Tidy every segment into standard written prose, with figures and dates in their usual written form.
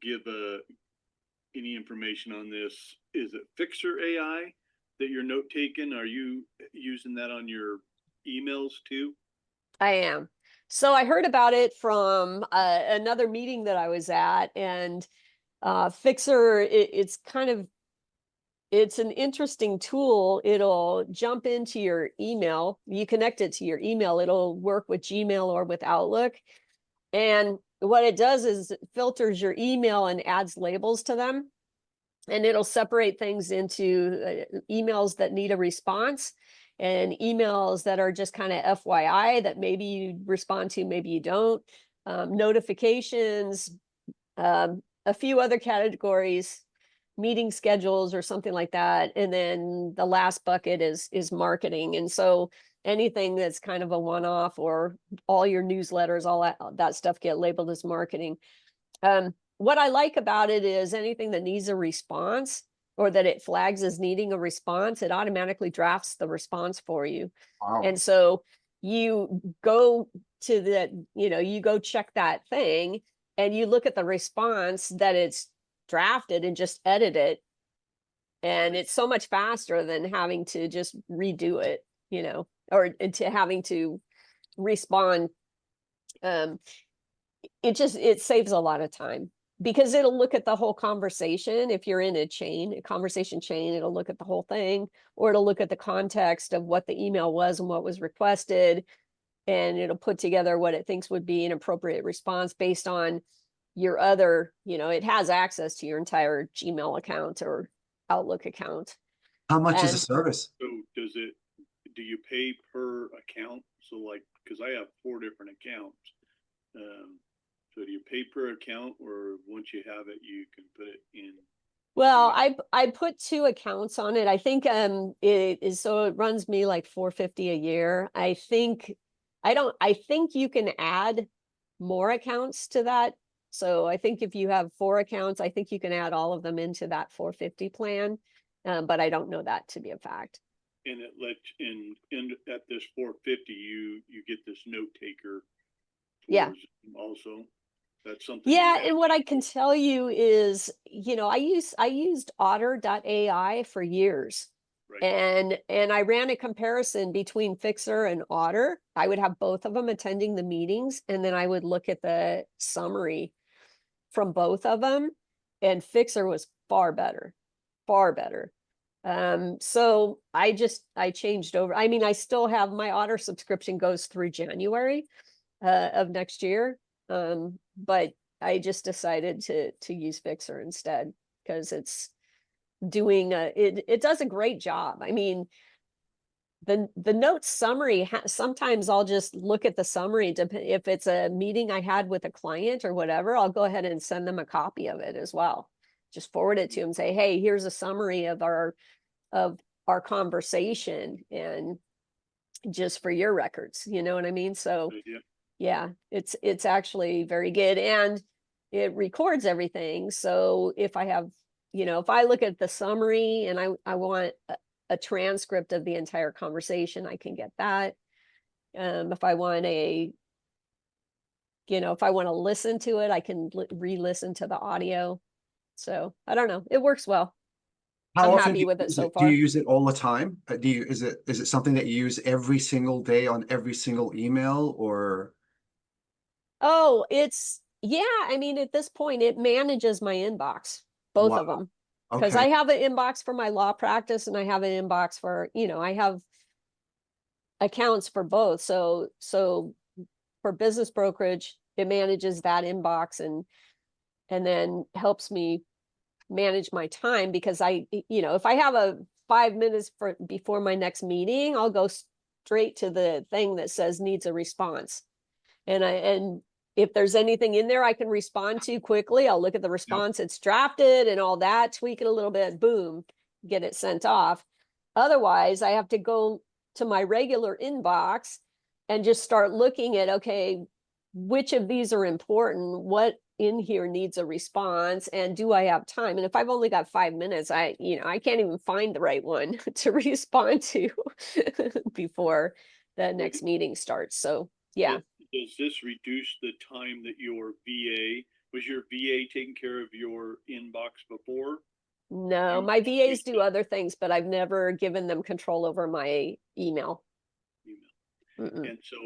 give any information on this? Is it Fixer AI that you're note taking? Are you using that on your emails too? I am. So I heard about it from another meeting that I was at, and Fixer, it's an interesting tool. It'll jump into your email. You connect it to your email. It'll work with Gmail or with Outlook. And what it does is it filters your email and adds labels to them. And it'll separate things into emails that need a response and emails that are just kind of FYI that maybe you respond to, maybe you don't. Notifications, a few other categories, meeting schedules or something like that. And then the last bucket is marketing. And so anything that's kind of a one-off, or all your newsletters, all that stuff get labeled as marketing. What I like about it is anything that needs a response, or that it flags as needing a response, it automatically drafts the response for you. Wow. And so you go to you go check that thing and you look at the response that it's drafted and just edit it. And it's so much faster than having to just redo it, or to having to respond. It saves a lot of time, because it'll look at the whole conversation. If you're in a conversation chain, it'll look at the whole thing, or it'll look at the context of what the email was and what was requested, and it'll put together what it thinks would be an appropriate response based on your other, it has access to your entire Gmail account or Outlook account. How much is the service? So do you pay per account? So like, because I have 4 different accounts. So do you pay per account, or once you have it, you can put it in? Well, I put 2 accounts on it. I think it runs me like $450 a year. I think you can add more accounts to that. So I think if you have 4 accounts, I think you can add all of them into that $450 plan. But I don't know that to be a fact. And it lets in at this $450, you get this note taker. Yeah. Also, that's something. Yeah, and what I can tell you is, I used Otter.ai for years. Right. And I ran a comparison between Fixer and Otter. I would have both of them attending the meetings, and then I would look at the summary from both of them, and Fixer was far better. So I changed over. I mean, I still have my Otter subscription goes through January of next year. But I just decided to use Fixer instead, because it's doing it does a great job. I mean, the note summary, sometimes I'll just look at the summary. If it's a meeting I had with a client or whatever, I'll go ahead and send them a copy of it as well. Just forward it to them, say, hey, here's a summary of our conversation, and just for your records, you know what I mean? So yeah, it's actually very good, and it records everything. So if I have, if I look at the summary and I want a transcript of the entire conversation, I can get that. If I want if I want to listen to it, I can re-listen to the audio. So I don't know, it works well. I'm happy with it so far. Do you use it all the time? Is it something that you use every single day on every single email, or? Oh, yeah. I mean, at this point, it manages my inbox, both of them, because I have an inbox for my law practice, and I have an inbox for, I have accounts for both. So for business brokerage, it manages that inbox, and then helps me manage my time, because if I have 5 minutes before my next meeting, I'll go straight to the thing that says needs a response. And if there's anything in there I can respond to quickly, I'll look at the response. It's drafted and all that, tweak it a little bit, boom, get it sent off. Otherwise, I have to go to my regular inbox and just start looking at, okay, which of these are important? What in here needs a response? And do I have time? And if I've only got 5 minutes, I can't even find the right one to respond to before the next meeting starts. So yeah. Does this reduce the time that your VA Was your VA taking care of your inbox before? No, You- my VAs you- do other things, but I've never given them control over my email. email. And so,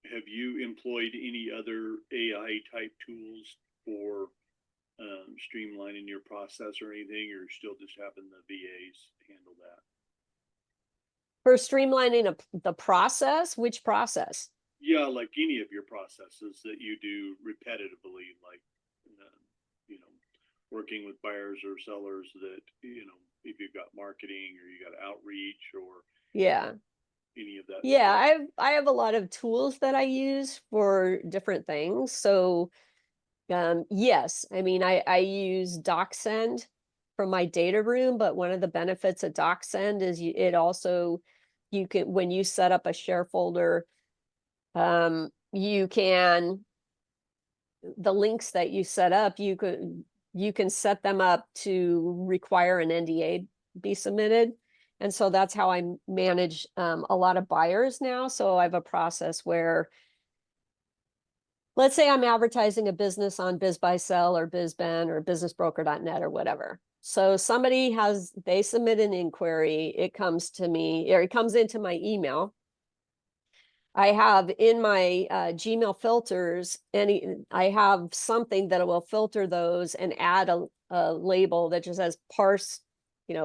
have you employed any other AI type tools for streamlining your process or anything, or still just having the VAs handle that? For streamlining the process, which process? Yeah, like any of your processes that you do repetitively, like, you know, working with buyers or sellers that, you know, if you've got marketing or you got outreach or Yeah. any of that Yeah, stuff. I have a lot of tools that I use for different things. So yes, I mean I use DocSend for my data room, but one of the benefits of DocSend is it also you can when you set up a share folder, you can the links that you set up, you can set them up to require an NDA be submitted. And so that's how I manage a lot of buyers now. So I have a process where, let's say I'm advertising a business on BizBuySell or BizBen or businessbroker.net or whatever. So they submit an inquiry, it comes to me, or it comes into my email. I have in my Gmail filters, I have something that will filter those and add a label that just says parse,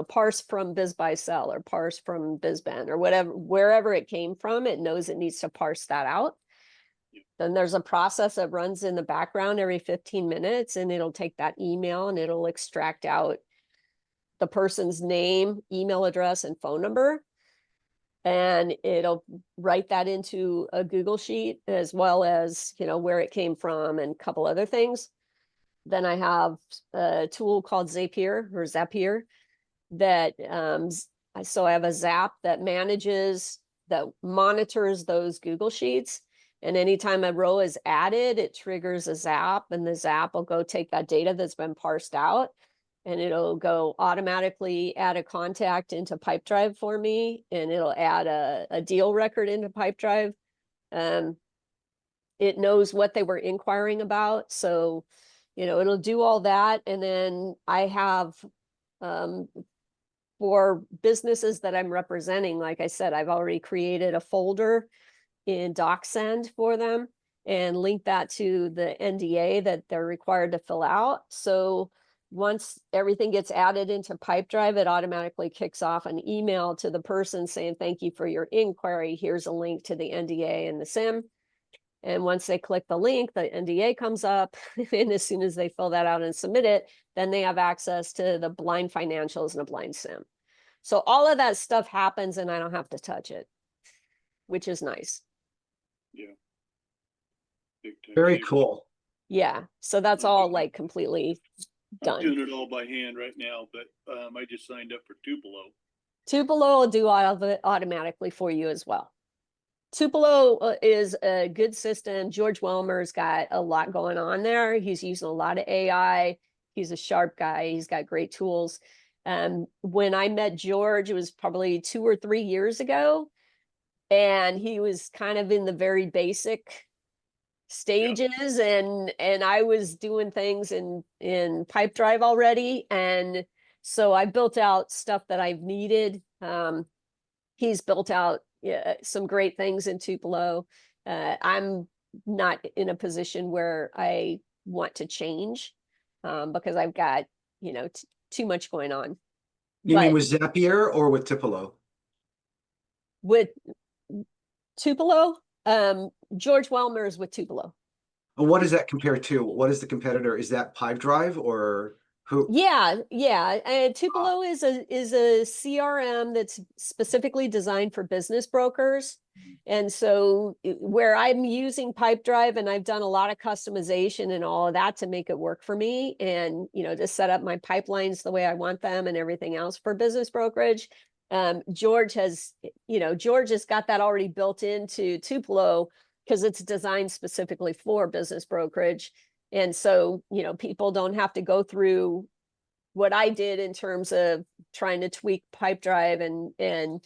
parse from BizBuySell or parse from BizBen or whatever, wherever it came from, it knows it needs to parse that out. Then there's a process that runs in the background every 15 minutes, and it'll take that email and it'll extract out the person's name, email address, and phone number. And it'll write that into a Google sheet as well as, where it came from and a couple other things. Then I have a tool called Zapier that, so I have a Zap that monitors those Google Sheets. And anytime a row is added, it triggers a Zap, and the Zap will go take that data that's been parsed out, and it'll go automatically add a contact into Pipedrive for me, and it'll add a deal record into Pipedrive. It knows what they were inquiring about. So, it'll do all that. And then I have, for businesses that I'm representing, like I said, I've already created a folder in DocSend for them and link that to the NDA that they're required to fill out. So once everything gets added into Pipedrive, it automatically kicks off an email to the person saying, thank you for your inquiry. Here's a link to the NDA and the SIM. And once they click the link, the NDA comes up. And as soon as they fill that out and submit it, then they have access to the blind financials and a blind SIM. So all of that stuff happens and I don't have to touch it, which is nice. Yeah. Very cool. Yeah. So that's all like completely done. I'm doing it all by hand right now, but I just signed up for Tupelo. Tupelo will do all of it automatically for you as well. Tupelo is a good system. George Welmer's got a lot going on there. He's using a lot of AI. He's a sharp guy. He's got great tools. When I met George, it was probably 2 or 3 years ago, and he was kind of in the very basic stages, and I was doing things in Pipedrive already, and so I built out stuff that I've needed. He's built out some great things in Tupelo. I'm not in a position where I want to change because I've got too much going on. You mean with Zapier or with Tupelo? With Tupelo, George Welmer is with Tupelo. And what does that compare to? What is the competitor? Is that Pipedrive or who? Yeah. Tupelo is a CRM that's specifically designed for business brokers. And so where I'm using Pipedrive, and I've done a lot of customization and all of that to make it work for me, and to set up my pipelines the way I want them and everything else for business brokerage. George has got that already built into Tupelo because it's designed specifically for business brokerage. And so, people don't have to go through what I did in terms of trying to tweak Pipedrive and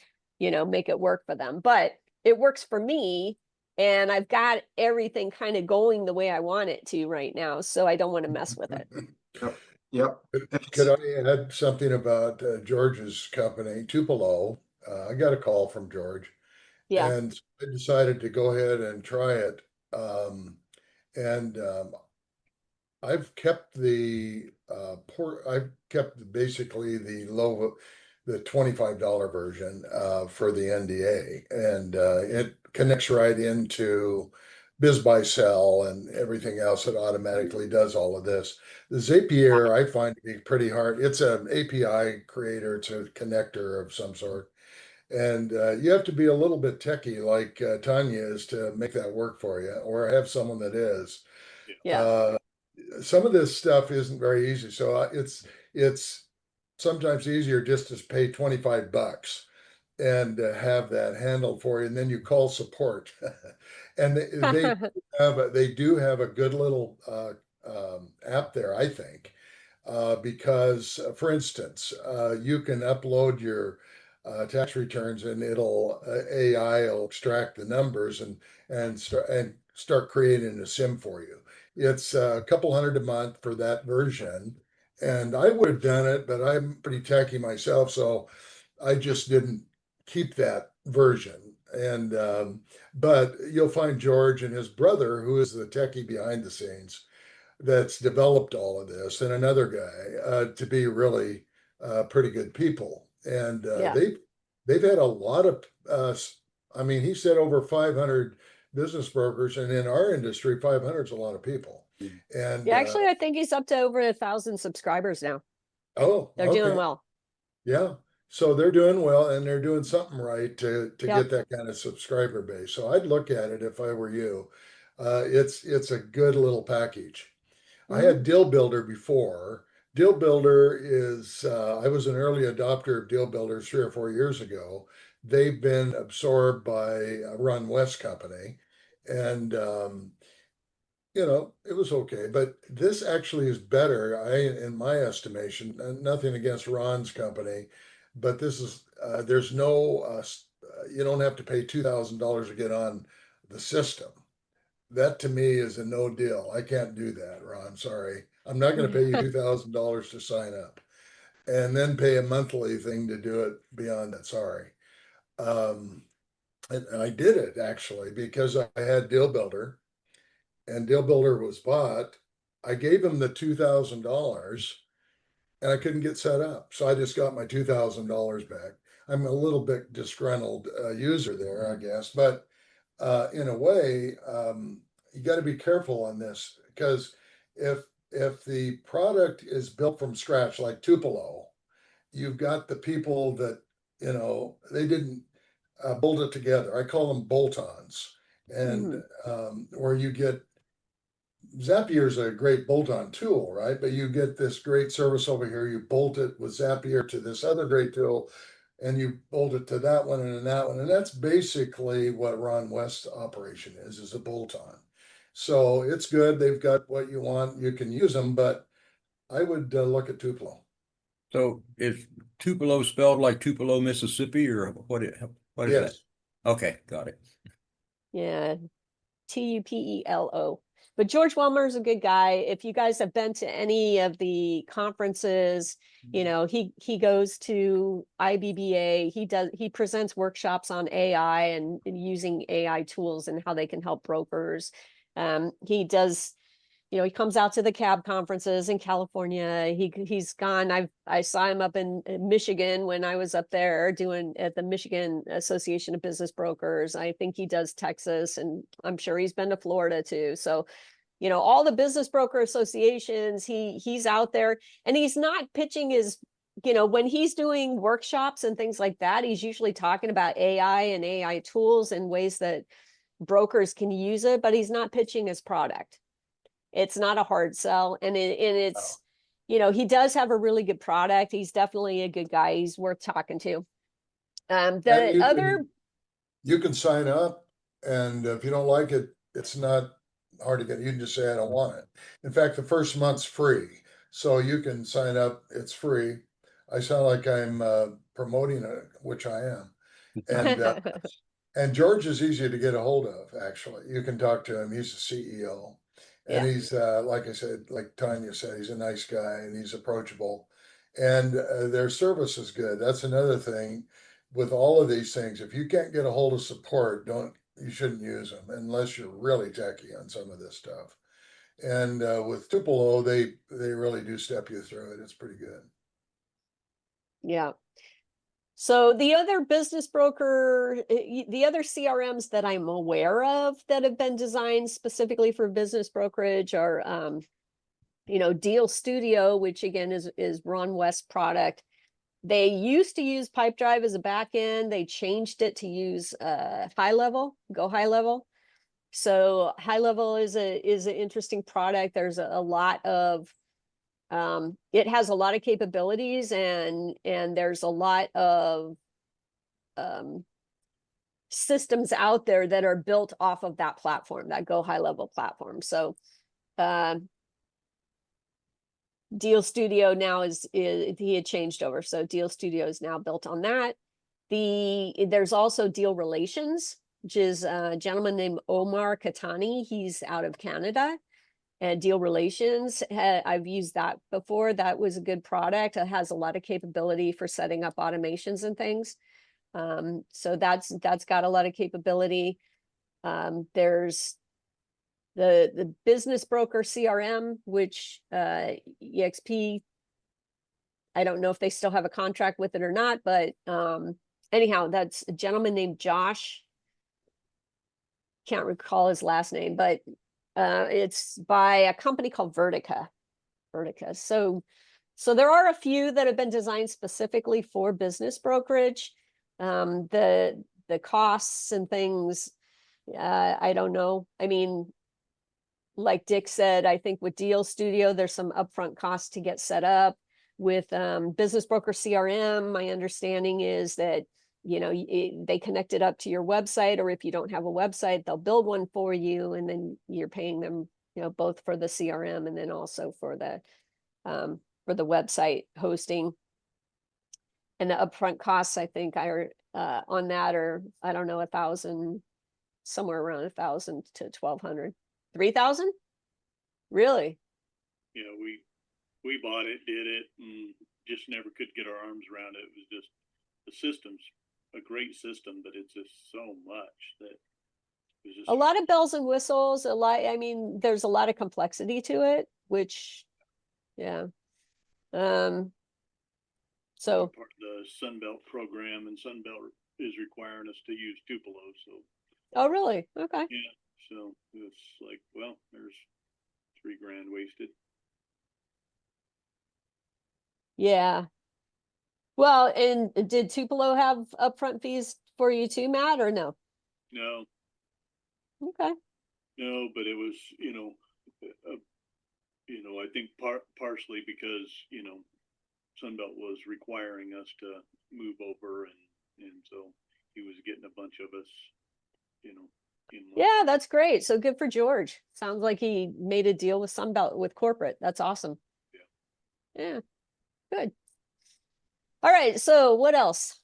make it work for them. But it works for me and I've got everything kind of going the way I want it to right now. So I don't want to mess with it. Yep. Yep. Could I add something about George's company, Tupelo? I got a call from George, Yeah. and I decided to go ahead and try it. And I've kept the I've kept basically the $25 version for the NDA, and it connects right into Biz by Sell and everything else. It automatically does all of this. The Zapier I find to be pretty hard. It's an API creator, it's a connector of some sort. And you have to be a little bit techie like Tanya is to make that work for you, or have someone that is. Yeah. Some of this stuff isn't very easy. So it's sometimes easier just to pay $25 and have that handled for you, and then you call support. And they do have a good little app there, I think, because for instance, you can upload your tax returns, and it'll AI will extract the numbers and start creating a sim for you. It's a couple hundred a month for that version, and I would have done it, but I'm pretty techy myself, so I just didn't keep that version. And but you'll find George and his brother, who is the techie behind the scenes, that's developed all of this, and another guy to be really pretty good people. And Yeah. they've had a lot of I mean, he said over 500 business brokers, and in our industry, 500 is a lot of people. And Yeah, actually, I think he's up to over 1,000 subscribers now. oh, They're doing well. Yeah. So they're doing well, and they're doing something right to Yep. get that kind of subscriber base. So I'd look at it if I were you. It's a good little package. I had Deal Builder before. Deal Builder is I was an early adopter of Deal Builder 3 or 4 years ago. They've been absorbed by Ron West Company, and it was okay. But this actually is better, in my estimation. Nothing against Ron's company, but this is there's no you don't have to pay $2,000 to get on the system. That to me is a no deal. I can't do that, Ron. Sorry. I'm not going to pay you $2,000 to sign up and then pay a monthly thing to do it beyond that. Sorry. And I did it actually because I had Deal Builder, and Deal Builder was bought. I gave him the $2,000 and I couldn't get set up. So I just got my $2,000 back. I'm a little bit disgruntled user there, I guess, but in a way, you got to be careful on this, because if the product is built from scratch, like Tupelo, you've got the people that they didn't bolt it together. I call them bolt-ons, and where you get Zapier is a great bolt-on tool, right? But you get this great service over here. You bolt it with Zapier to this other great tool, and you bolt it to that one and that one. And that's basically what Ron West's operation is a bolt-on. So it's good. They've got what you want. You can use them, but I would look at Tupelo. So is Tupelo spelled like Tupelo, Mississippi, or what is that? Okay, got it. Yeah. Tupelo. But George Wilmer is a good guy. If you guys have been to any of the conferences, he goes to IBBA. He presents workshops on AI and using AI tools and how they can help brokers. He does, he comes out to the cab conferences in California. He's gone. I saw him up in Michigan when I was up there doing at the Michigan Association of Business Brokers. I think he does Texas, and I'm sure he's been to Florida too. So, all the business broker associations, he's out there, and he's not pitching his, when he's doing workshops and things like that, he's usually talking about AI and AI tools and ways that brokers can use it, but he's not pitching his product. It's not a hard sell, and it's, he does have a really good product. He's definitely a good guy. He's worth talking to. You can sign up, and if you don't like it, it's not hard to get. You can just say, I don't want it. In fact, the first month's free, so you can sign up. It's free. I sound like I'm promoting it, which I am. And And George is easy to get a hold of, actually. You can talk to him. He's the CEO. And Yeah. he's, like I said, like Tanya said, he's a nice guy and he's approachable. And their service is good. That's another thing with all of these things. If you can't get a hold of support, you shouldn't use them unless you're really techy on some of this stuff. And with Tupelo, they really do step you through it. It's pretty good. Yeah. So the other business broker, the other CRMs that I'm aware of that have been designed specifically for business brokerage are, Deal Studio, which again is Ron West's product. They used to use Pipedrive as a back end. They changed it to use High Level. So High Level is an interesting product. There's a lot of it has a lot of capabilities and there's a lot of systems out there that are built off of that platform, that Go High Level platform. So Deal Studio now he had changed over. So Deal Studio is now built on that. There's also Deal Relations, which is a gentleman named Omar Katani. He's out of Canada. And Deal Relations, I've used that before. That was a good product. It has a lot of capability for setting up automations and things. So that's got a lot of capability. There's the business broker CRM, which EXP, I don't know if they still have a contract with it or not, but anyhow, that's a gentleman named Josh. Can't recall his last name, but it's by a company called Vertica. So there are a few that have been designed specifically for business brokerage. The costs and things, I don't know. I mean, like Dick said, I think with Deal Studio, there's some upfront costs to get set up. With Business Broker CRM, my understanding is that they connect it up to your website, or if you don't have a website, they'll build one for you, and then you're paying them, both for the CRM and then also for the website hosting. And the upfront costs, I think, are on that are, I don't know, $1,000, somewhere around $1,000 to $1,200, $3,000. Really? We bought it, did it, and just never could get our arms around it. It was just the system's a great system, but it's just so much that it was just A lot of bells and whistles, there's a lot of complexity to it, which, yeah. So part of the Sunbelt program, and Sunbelt is requiring us to use Tupelo. So. Oh, really? Okay. Yeah. So it's like, well, there's $3,000 wasted. Yeah. Well, and did Tupelo have upfront fees for you too, Matt, or no? No. Okay. No, but it was, I think partially because, Sunbelt was requiring us to move over, and so he was getting a bunch of us, Yeah, that's great. So good for George. Sounds like he made a deal with Sunbelt with corporate. That's awesome. Yeah. Good. All right. So what else?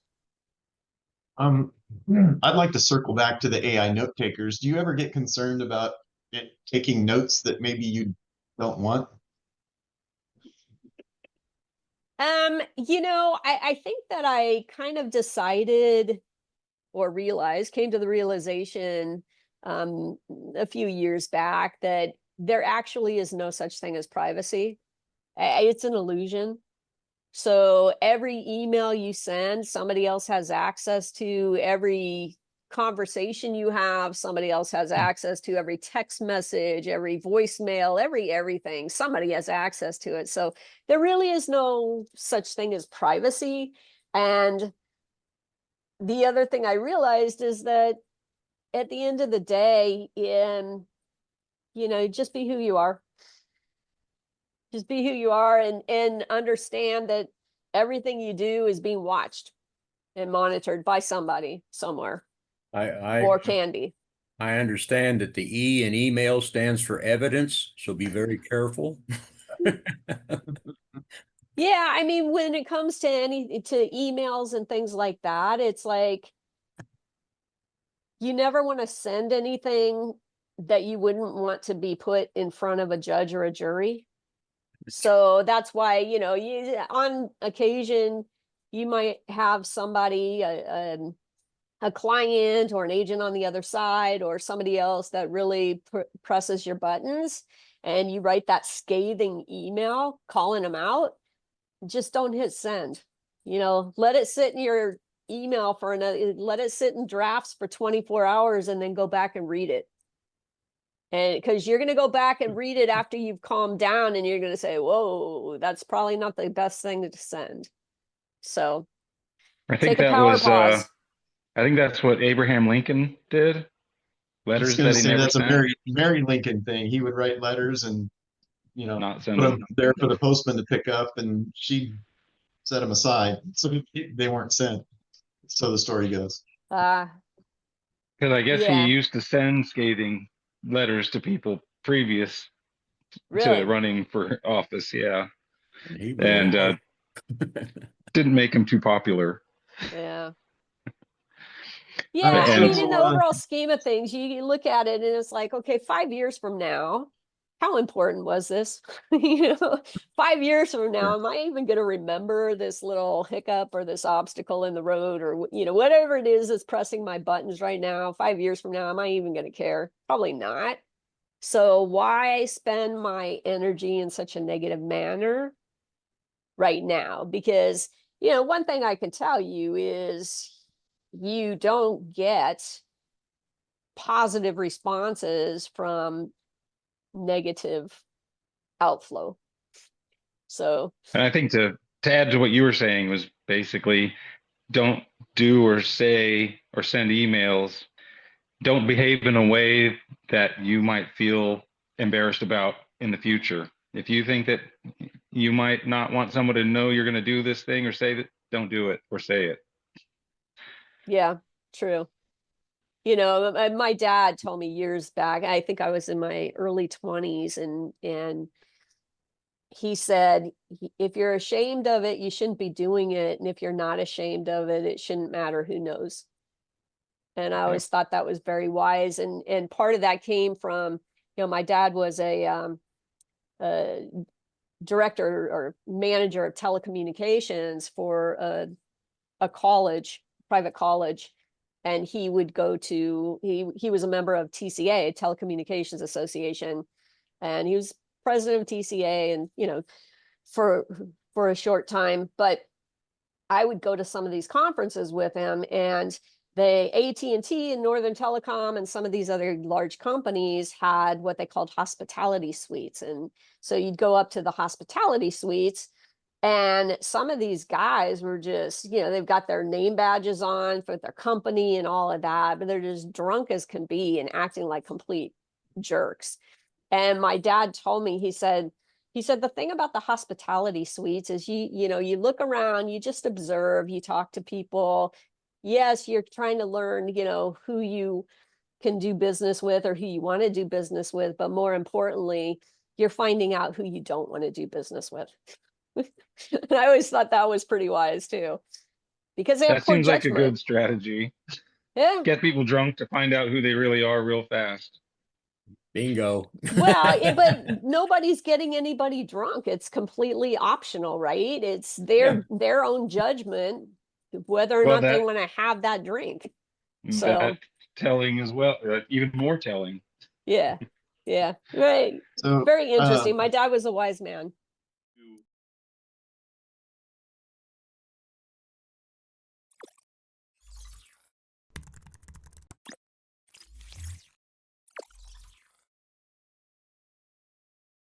I'd like to circle back to the AI note takers. Do you ever get concerned about it taking notes that maybe you don't want? I think that I kind of decided or came to the realization a few years back that there actually is no such thing as privacy. It's an illusion. So every email you send, somebody else has access to. Every conversation you have, somebody else has access to. Every text message, every voicemail, everything, somebody has access to it. So there really is no such thing as privacy. And the other thing I realized is that at the end of the day, just be who you are. Just be who you are, and understand that everything you do is being watched and monitored by somebody somewhere, or can be. I understand that the E in email stands for evidence, so be very careful. Yeah, when it comes to emails and things like that, it's like you never want to send anything that you wouldn't want to be put in front of a judge or a jury. So that's why, you know, on occasion, you might have somebody, a client or an agent on the other side or somebody else that really presses your buttons, and you write that scathing email calling them out. Just don't hit send. You know, let it sit in your email for let it sit in drafts for 24 hours and then go back and read it. And because you're going to go back and read it after you've calmed down, and you're going to say, whoa, that's probably not the best thing to send. So I think take a that power was, pause. I think that's what Abraham Lincoln did. I was Letters gonna that he say never that's a sent, Mary Lincoln thing. He would write letters and, you know, not put send them them. there for the postman to pick up, and she set them aside, so they weren't sent. So the story goes. Uh, Because I guess he yeah, used to send scathing letters to people previous to really. running for office. Yeah. He was And alive. didn't make him too popular. Yeah. Yeah, I And- mean, in the overall scheme of things, you look at it and it's like, okay, 5 years from now, how important was this? You know, 5 years from now, am I even going to remember this little hiccup or this obstacle in the road, or, you know, whatever it is that's pressing my buttons right now? 5 years from now, am I even going to care? Probably not. So why spend my energy in such a negative manner right now? Because, you know, one thing I can tell you is you don't get positive responses from negative outflow. So, And I think to add to what you were saying was basically don't do or say or send emails. Don't behave in a way that you might feel embarrassed about in the future. If you think that you might not want someone to know you're going to do this thing or say that, don't do it or say it. yeah, true. You know, my dad told me years back, I think I was in my early 20s, and he said, if you're ashamed of it, you shouldn't be doing it. And if you're not ashamed of it, it shouldn't matter who knows. And I always thought that was very wise. And part of that came from, you know, my dad was a director or manager of telecommunications for a college, private college. And he would go to, he was a member of TCA, Telecommunications Association, and he was president of TCA, and, you know, for a short time. But I would go to some of these conferences with him, and the AT&T and Northern Telecom and some of these other large companies had what they called hospitality suites. And so you'd go up to the hospitality suites, and some of these guys were just, you know, they've got their name badges on for their company and all of that, but they're just drunk as can be and acting like complete jerks. And my dad told me, he said, the thing about the hospitality suites is you know, you look around, you just observe, you talk to people. Yes, you're trying to learn, you know, who you can do business with or who you want to do business with. But more importantly, you're finding out who you don't want to do business with. And I always thought that was pretty wise too, because they have That poor seems like a judgment. good strategy. Yeah. Get people drunk to find out who they really are real fast. Bingo. Well, but nobody's getting anybody drunk. It's completely optional, right? It's their own judgment whether or Well, not they want to have that drink. So that telling as well, even more telling. yeah, right. So Very interesting. My dad was a wise man.